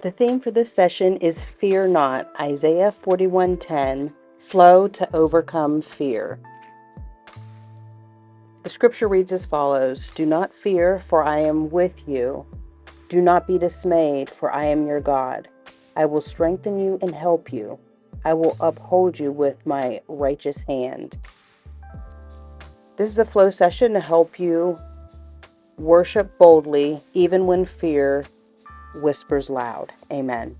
The theme for this session is Fear Not, Isaiah 41:10, Flow to Overcome Fear. The scripture reads as follows: Do not fear, for I am with you. Do not be dismayed, for I am your God. I will strengthen you and help you. I will uphold you with my righteous hand. This is a flow session to help you worship boldly, even when fear whispers loud. Amen.